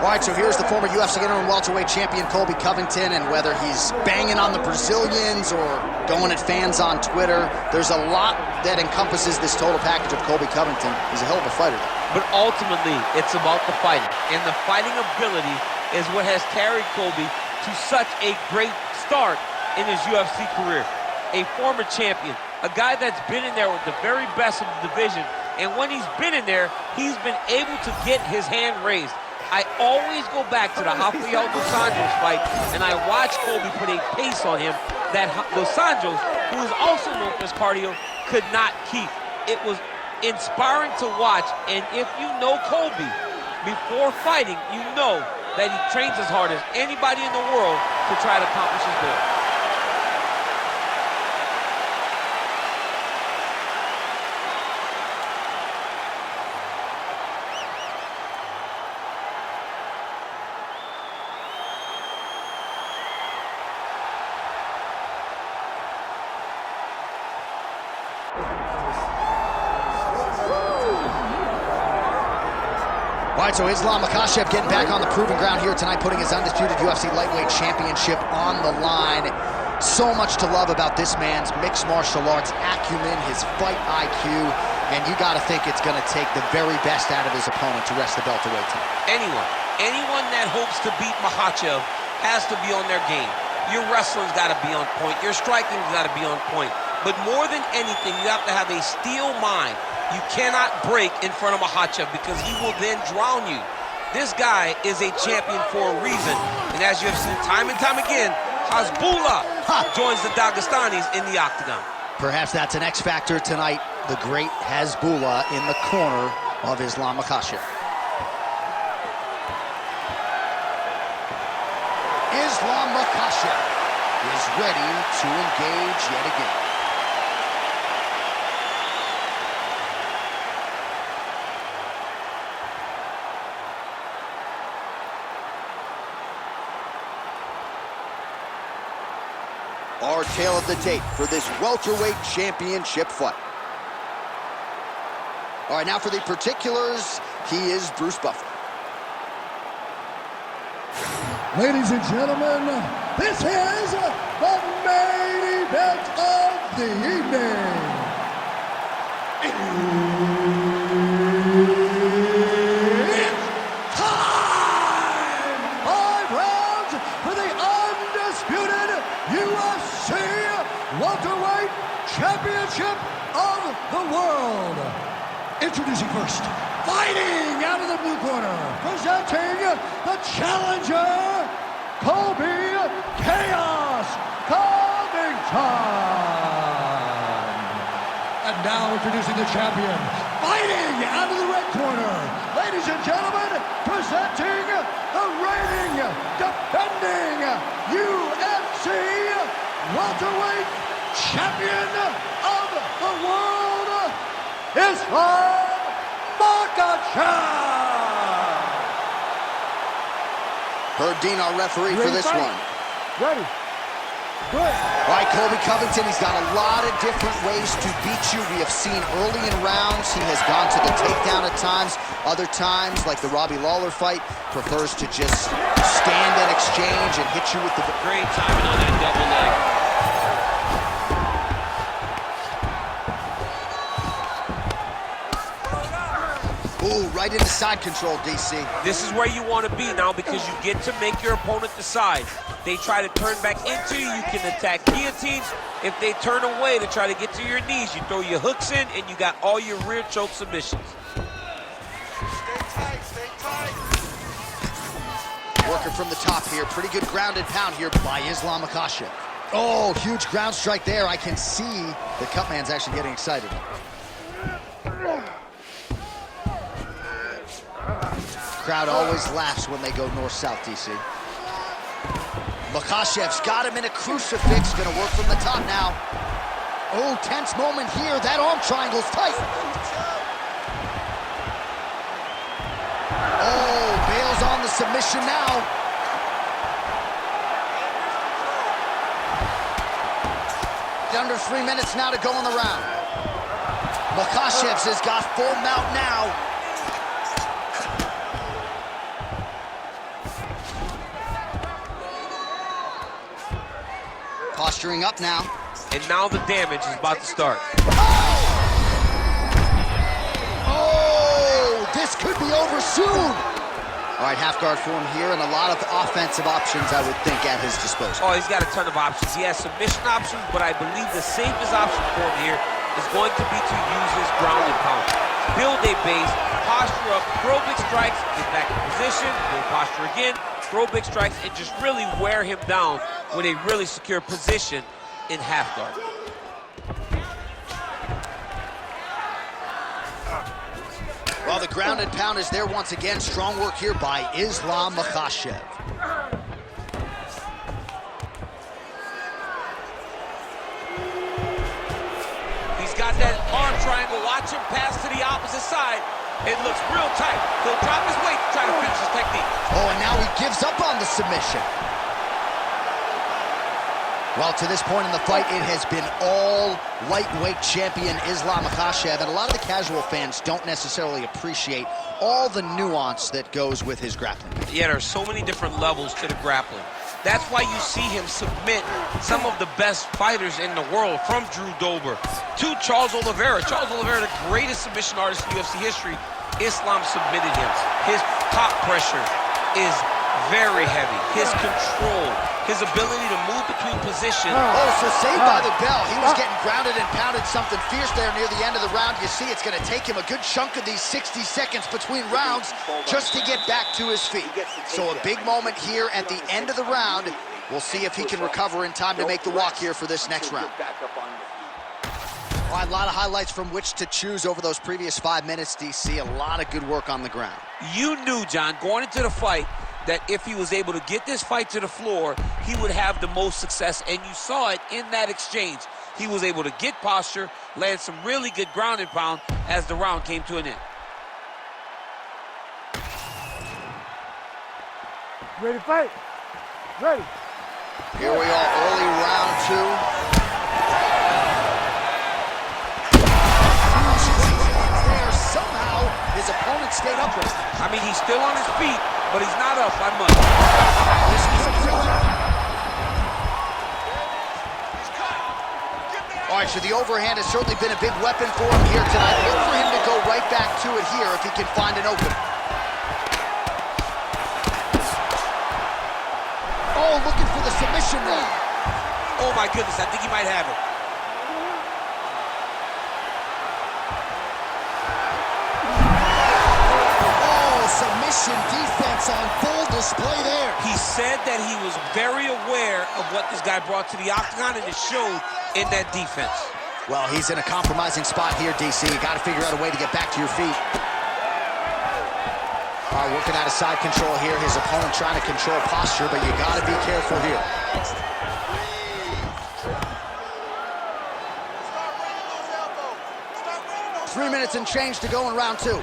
All right, so here's the former UFC interim welterweight champion Colby Covington, and whether he's banging on the Brazilians or going at fans on Twitter, there's a lot that encompasses this total package of Colby Covington. He's a hell of a fighter. But ultimately, it's about the fighting, and the fighting ability is what has carried Colby to such a great start in his UFC career. A former champion, a guy that's been in there with the very best of the division, and when he's been in there, he's been able to get his hand raised. I always go back to the Rafael Dos Anjos fight, and I watch Colby put a pace on him that Dos Anjos, who is also known for his cardio, could not keep. It was inspiring to watch, and if you know Colby before fighting, you know that he trains as hard as anybody in the world to try to accomplish his goal. All right, so Islam Makhachev getting back on the proving ground here tonight, putting his undisputed UFC lightweight championship on the line. So much to love about this man's mixed martial arts acumen, his fight IQ, and you got to think it's going to take the very best out of his opponent to wrest the belt away tonight. Anyone that hopes to beat Makhachev has to be on their game. Your wrestling's got to be on point. Your striking's got to be on point. But more than anything, you have to have a steel mind. You cannot break in front of Makhachev because he will then drown you. This guy is a champion for a reason. And as you have seen time and time again, Hasbullah joins the Dagestanis in the octagon. Perhaps that's an X factor tonight. The great Hasbullah in the corner of Islam Makhachev. Islam Makhachev is ready to engage yet again. Our tale of the tape for this welterweight championship fight. All right, now for the particulars, he is Bruce Buffer. Ladies and gentlemen, this is the main event of the evening. It's time! 5 rounds for the undisputed UFC welterweight championship of the world. Introducing first, fighting out of the blue corner, presenting the challenger, Colby Chaos Covington. And now introducing the champion, fighting out of the red corner, ladies and gentlemen, presenting the reigning, defending UFC welterweight champion of the world, Islam Makhachev. Herb Dean, our referee for this one. Ready. Good. All right, Colby Covington, he's got a lot of different ways to beat you. We have seen early in rounds, he has gone to the takedown at times. Other times, like the Robbie Lawler fight, prefers to just stand and exchange and hit you with the... Great timing on that double leg. Ooh, right into side control, DC. This is where you want to be now because you get to make your opponent decide. They try to turn back into you, you can attack guillotines. If they turn away to try to get to your knees, you throw your hooks in and you got all your rear choke submissions. Stay tight. Working from the top here. Pretty good grounded pound here by Islam Makhachev. Oh, huge ground strike there. I can see the Cutman's actually getting excited. Crowd always laughs when they go north-south, DC. Makhachev's got him in a crucifix. Gonna work from the top now. Oh, tense moment here. That arm triangle's tight. Oh, bails on the submission now. Under 3 minutes now to go in the round. Makhachev's has got full mount now. Posturing up now. And now the damage is about to start. Oh, this could be over soon. All right, half guard form here, and a lot of offensive options, I would think, at his disposal. Oh, he's got a ton of options. He has submission options, but I believe the safest option for him here is going to be to use his ground and pound. Build a base, posture up, throw big strikes, get back in position, build posture again, throw big strikes, and just really wear him down with a really secure position in half guard. Well, the ground and pound is there once again. Strong work here by Islam Makhachev. He's got that arm triangle. Watch him pass to the opposite side. It looks real tight. He'll drop his weight to try to finish his technique. Oh, and now he gives up on the submission. Well, to this point in the fight, it has been all lightweight champion Islam Makhachev, and a lot of the casual fans don't necessarily appreciate all the nuance that goes with his grappling. Yeah, there are so many different levels to the grappling. That's why you see him submit some of the best fighters in the world, from Drew Dober to Charles Oliveira. Charles Oliveira, the greatest submission artist in UFC history. Islam submitted him. His top pressure is very heavy. His control, his ability to move between positions. Oh, so saved by the bell. He was getting grounded and pounded something fierce there near the end of the round. You see, it's going to take him a good chunk of these 60 seconds between rounds just to get back to his feet. So a big moment here at the end of the round. We'll see if he can recover in time to make the walk here for this next round. All right, a lot of highlights from which to choose over those previous 5 minutes, DC. A lot of good work on the ground. You knew, John, going into the fight, that if he was able to get this fight to the floor, he would have the most success, and you saw it in that exchange. He was able to get posture, land some really good ground and pound as the round came to an end. Ready to fight? Ready. Here we are, early round two. There, somehow, his opponent stayed upright. I mean, he's still on his feet, but he's not up by much. All right, so the overhand has certainly been a big weapon for him here tonight. Look for him to go right back to it here if he can find an opening. Oh, looking for the submission now. Oh my goodness, I think he might have it. Submission defense on full display there. He said that he was very aware of what this guy brought to the octagon, and it showed in that defense. Well, he's in a compromising spot here, DC. You got to figure out a way to get back to your feet. All right, working out of side control here. His opponent trying to control posture, but you got to be careful here. 3 minutes and change to go in round two.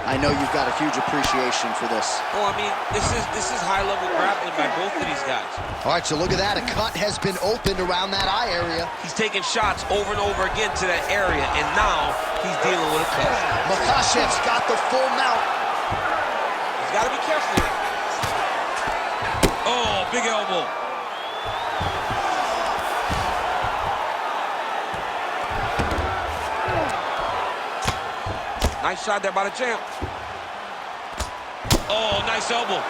I know you've got a huge appreciation for this. Oh, I mean, this is high-level grappling by both of these guys. All right, so look at that. A cut has been opened around that eye area. He's taking shots over and over again to that area, and now he's dealing with a cut. Makhachev's got the full mount. He's got to be careful here. Oh, big elbow. Nice shot there by the champ. Oh, nice elbow.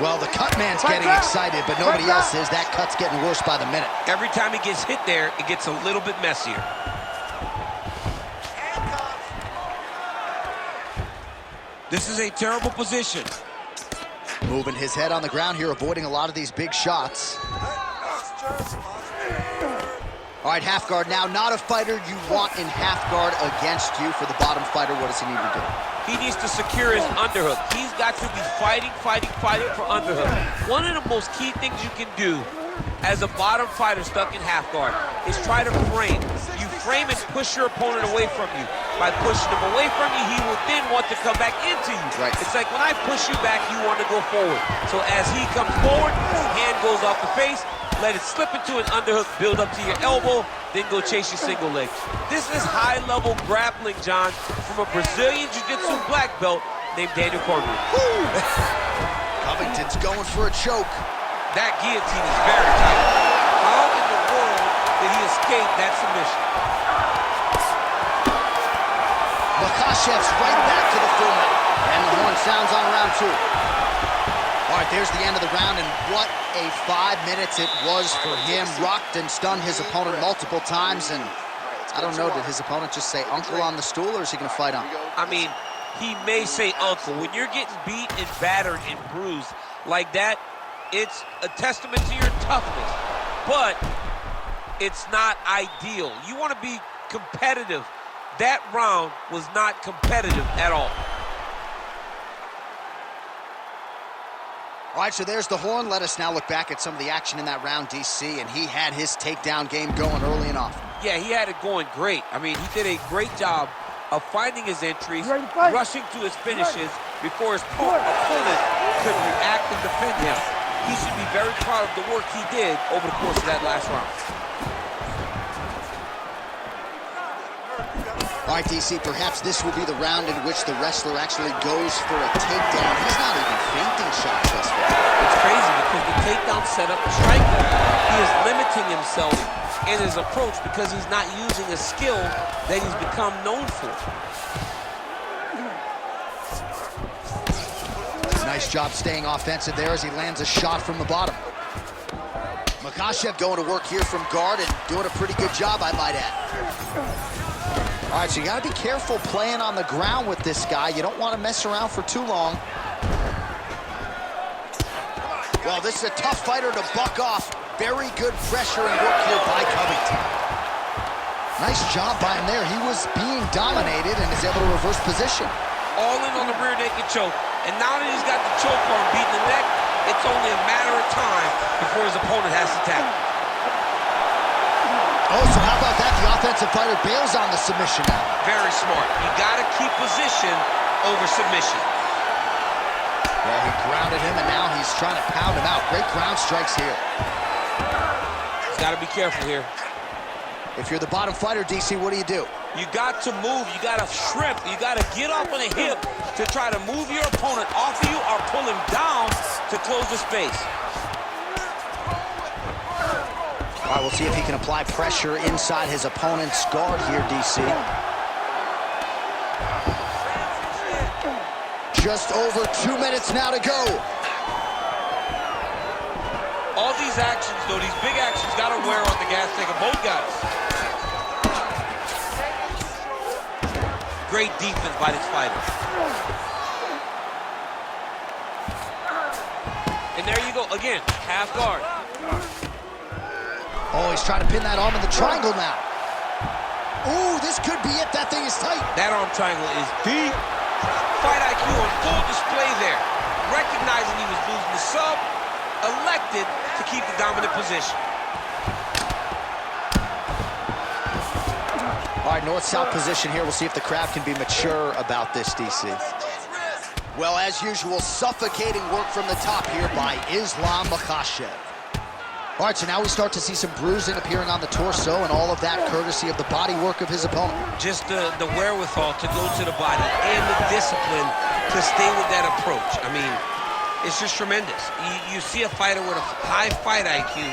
Well, the cut man's getting excited, but nobody else is. That cut's getting worse by the minute. Every time he gets hit there, it gets a little bit messier. This is a terrible position. Moving his head on the ground here, avoiding a lot of these big shots. All right, half guard now. Not a fighter you want in half guard against you. For the bottom fighter, what does he need to do? He needs to secure his underhook. He's got to be fighting for underhook. One of the most key things you can do as a bottom fighter stuck in half guard is try to frame. You frame and push your opponent away from you. By pushing him away from you, he will then want to come back into you. Right. It's like when I push you back, you want to go forward. So as he comes forward, his hand goes off the face, let it slip into an underhook, build up to your elbow, then go chase your single leg. This is high-level grappling, John, from a Brazilian Jiu-Jitsu black belt named Daniel Cormier. Covington's going for a choke. That guillotine is very tight. How in the world did he escape that submission? Makhachev's right back to the full mount. And the horn sounds on round 2. All right, there's the end of the round, and what a 5 minutes it was for him. Rocked and stunned his opponent multiple times, and I don't know, did his opponent just say uncle on the stool, or is he going to fight on? I mean, he may say uncle. When you're getting beat and battered and bruised like that, it's a testament to your toughness, but it's not ideal. You want to be competitive. That round was not competitive at all. All right, so there's the horn. Let us now look back at some of the action in that round, DC, and he had his takedown game going early and often. Yeah, he had it going great. I mean, he did a great job of finding his entries, rushing to his finishes before his opponent could react and defend him. He should be very proud of the work he did over the course of that last round. All right, DC, perhaps this will be the round in which the wrestler actually goes for a takedown. He's not even feinting shots thus far. It's crazy because the takedown set up the striker. He is limiting himself in his approach because he's not using a skill that he's become known for. Nice job staying offensive there as he lands a shot from the bottom. Makhachev going to work here from guard and doing a pretty good job, I might add. All right, so you got to be careful playing on the ground with this guy. You don't want to mess around for too long. Well, this is a tough fighter to buck off. Very good pressure and work here by Covington. Nice job by him there. He was being dominated and is able to reverse position. All in on the rear naked choke. And now that he's got the choke arm beating the neck, it's only a matter of time before his opponent has to tap. Oh, so how about that? The offensive fighter bails on the submission now. Very smart. You got to keep position over submission. Well, he grounded him, and now he's trying to pound him out. Great ground strikes here. He's got to be careful here. If you're the bottom fighter, DC, what do? You got to move. You got to shrimp. You got to get up on a hip to try to move your opponent off of you or pull him down to close the space. All right, we'll see if he can apply pressure inside his opponent's guard here, DC. Just over 2 minutes now to go. All these actions, though, these big actions, got to wear on the gas tank of both guys. Great defense by this fighter. And there you go, again, half guard. Oh, he's trying to pin that arm in the triangle now. Ooh, this could be it. That thing is tight. That arm triangle is deep. Fight IQ on full display there. Recognizing he was losing the sub, elected to keep the dominant position. All right, north-south position here. We'll see if the crowd can be mature about this, DC. Well, as usual, suffocating work from the top here by Islam Makhachev. All right, so now we start to see some bruising appearing on the torso, and all of that courtesy of the body work of his opponent. Just the wherewithal to go to the body and the discipline to stay with that approach. I mean, it's just tremendous. You see a fighter with a high fight IQ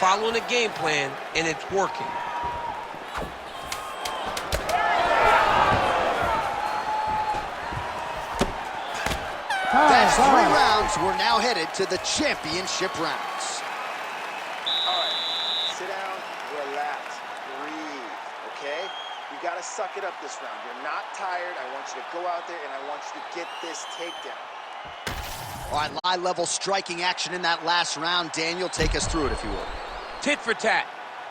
following a game plan, and it's working. That's 3 rounds. We're now headed to the championship rounds. Sit down, relax, breathe, okay? You gotta suck it up this round. You're not tired. I want you to go out there and I want you to get this takedown. All right, high-level striking action in that last round. Daniel, take us through it, if you will. Tit for tat.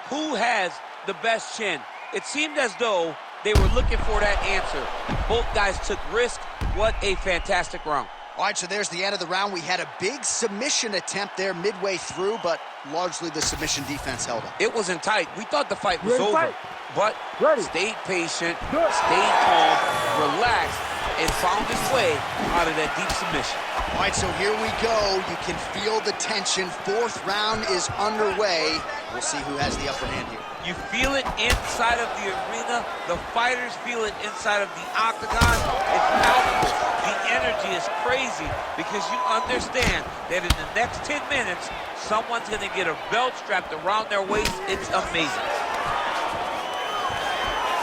Who has the best chin? It seemed as though they were looking for that answer. Both guys took risk. What a fantastic round. All right, so there's the end of the round. We had a big submission attempt there midway through, but largely the submission defense held up. It wasn't tight. We thought the fight was over, but Ready. stayed patient, stayed calm, relaxed, and found his way out of that deep submission. All right, so here we go. You can feel the tension. Fourth round is underway. We'll see who has the upper hand here. You feel it inside of the arena. The fighters feel it inside of the octagon. It's palpable. The energy is crazy because you understand that in the next 10 minutes, someone's going to get a belt strapped around their waist. It's amazing.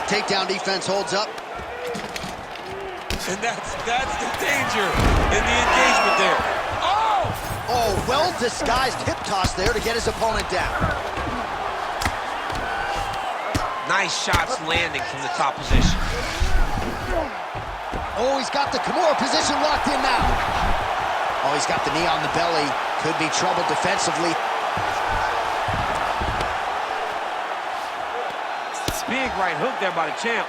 Takedown defense holds up. And that's the danger in the engagement there. Oh! Oh, well-disguised hip toss there to get his opponent down. Nice shots landing from the top position. Oh, he's got the Kimura position locked in now. Oh, he's got the knee on the belly. Could be trouble defensively. Big right hook there by the champ.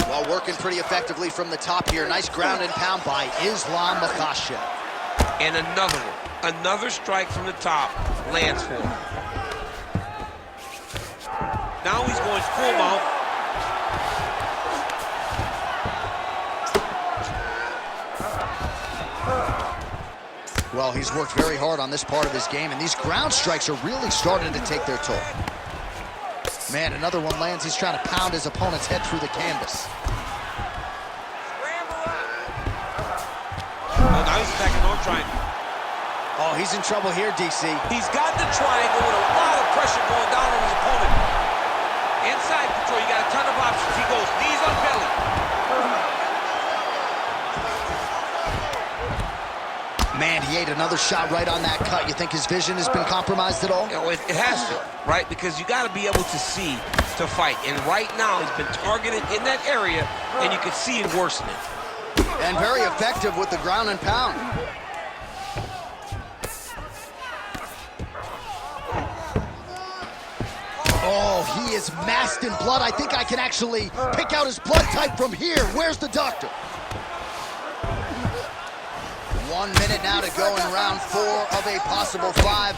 Well, working pretty effectively from the top here. Nice ground and pound by Islam Makhachev. And another one. Another strike from the top lands for him. Now he's going full mount. Well, he's worked very hard on this part of his game, and these ground strikes are really starting to take their toll. Man, another one lands. He's trying to pound his opponent's head through the canvas. Oh, now he's attacking arm triangle. Oh, he's in trouble here, DC. He's got the triangle with a lot of pressure going down on his opponent. Inside control, you got a ton of options. He goes knees on belly. Man, he ate another shot right on that cut. You think his vision has been compromised at all? You know, it has to, right? Because you got to be able to see to fight. And right now, he's been targeted in that area, and you can see it worsening. And very effective with the ground and pound. Oh, he is masked in blood. I think I can actually pick out his blood type from here. Where's the doctor? 1 minute now to go in round 4 of a possible 5.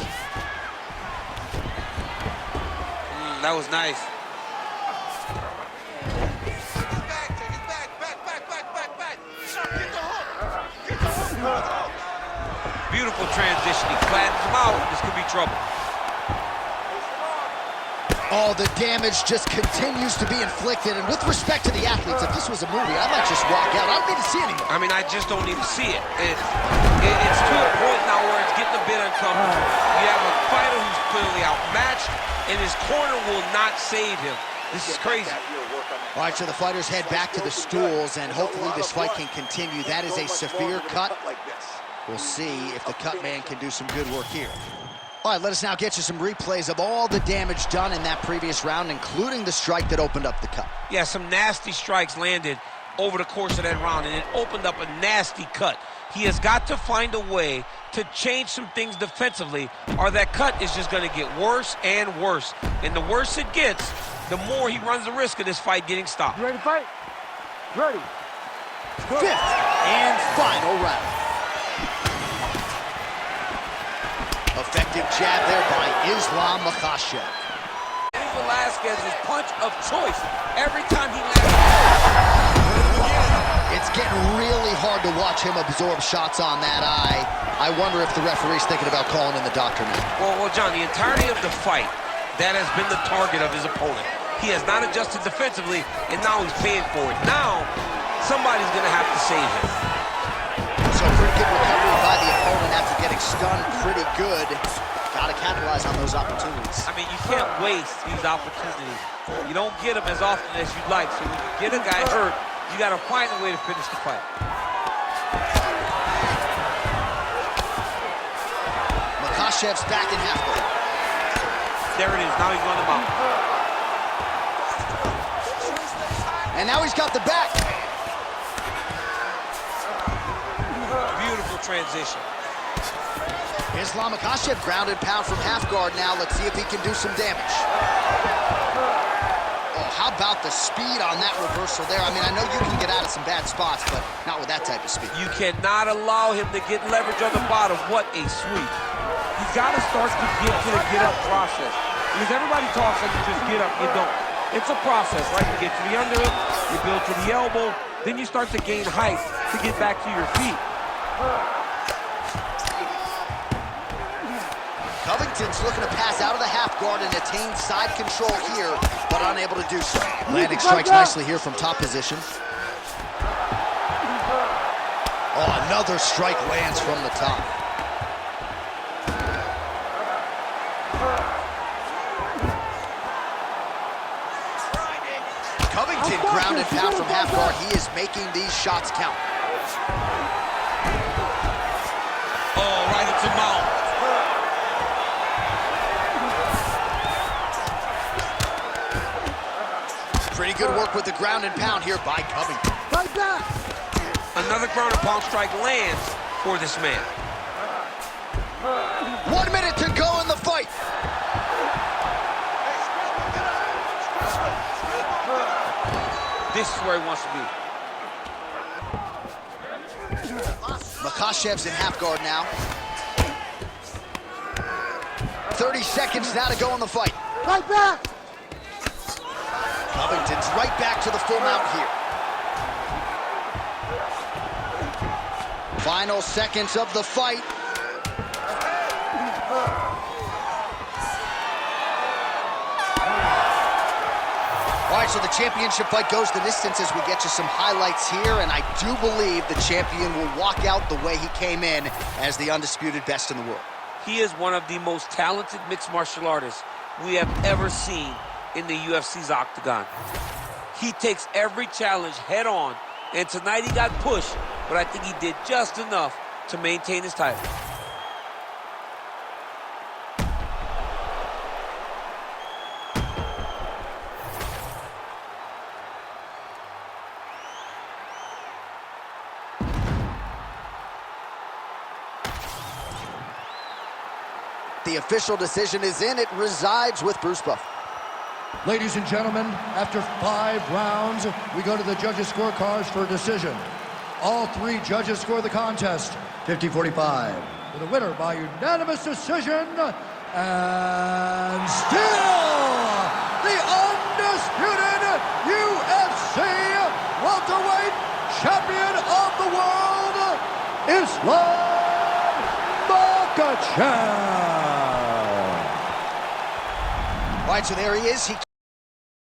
That was nice. Beautiful transition. He flattens him out. This could be trouble. Oh, the damage just continues to be inflicted. And with respect to the athletes, if this was a movie, I might just walk out. I don't need to see anymore. I mean, I just don't need to see it. It's to a point now where it's getting a bit uncomfortable. You have a fighter who's clearly outmatched, and his corner will not save him. This is crazy. All right, so the fighters head back to the stools, and hopefully this fight can continue. That is a severe cut. We'll see if the cut man can do some good work here. All right, let us now get you some replays of all the damage done in that previous round, including the strike that opened up the cut. Yeah, some nasty strikes landed over the course of that round, and it opened up a nasty cut. He has got to find a way to change some things defensively, or that cut is just going to get worse and worse. And the worse it gets, the more he runs the risk of this fight getting stopped. You ready to fight? Ready. Good. 5th and final round. Effective jab there by Islam Makhachev. Velasquez's punch of choice every time he lands. It's getting really hard to watch him absorb shots on that eye. I wonder if the referee's thinking about calling in the doctor now. Well, John, the entirety of the fight, that has been the target of his opponent. He has not adjusted defensively, and now he's paying for it. Now, somebody's going to have to save him. So pretty good recovery by the opponent after getting stunned pretty good. Got to capitalize on those opportunities. I mean, you can't waste these opportunities. You don't get them as often as you'd like. So when you get a guy hurt, you got to find a way to finish the fight. Makhachev's back in half guard. There it is. Now he's on the mount. And now he's got the back. Beautiful transition. Islam Makhachev grounded pound from half guard now. Let's see if he can do some damage. Oh, how about the speed on that reversal there? I mean, I know you can get out of some bad spots, but not with that type of speed. You cannot allow him to get leverage on the bottom. What a sweep. He's got to start to get to the get-up process. Because everybody talks like you just get up, you don't. It's a process, right? You get to the underhook, you build to the elbow, then you start to gain height to get back to your feet. Covington's looking to pass out of the half guard and attain side control here, but unable to do so. Landing strikes nicely here from top position. Oh, another strike lands from the top. Covington ground and pound from half guard. He is making these shots count. Oh, right into mouth. Pretty good work with the ground and pound here by Covington. Right back. Another ground and pound strike lands for this man. 1 minute to go in the fight. This is where he wants to be. Makhachev's in half guard now. 30 seconds now to go in the fight. Right back. Covington's right back to the full mount here. Final seconds of the fight. All right, so the championship fight goes the distance as we get you some highlights here, and I do believe the champion will walk out the way he came in as the undisputed best in the world. He is one of the most talented mixed martial artists we have ever seen in the UFC's octagon. He takes every challenge head on, and tonight he got pushed, but I think he did just enough to maintain his title. The official decision is in. It resides with Bruce Buff. Ladies and gentlemen, after 5 rounds, we go to the judges' scorecards for a decision. All 3 judges score the contest 50-45. For the winner by unanimous decision, and still the undisputed UFC welterweight champion of the world, Islam Makhachev. All right, so there he is. He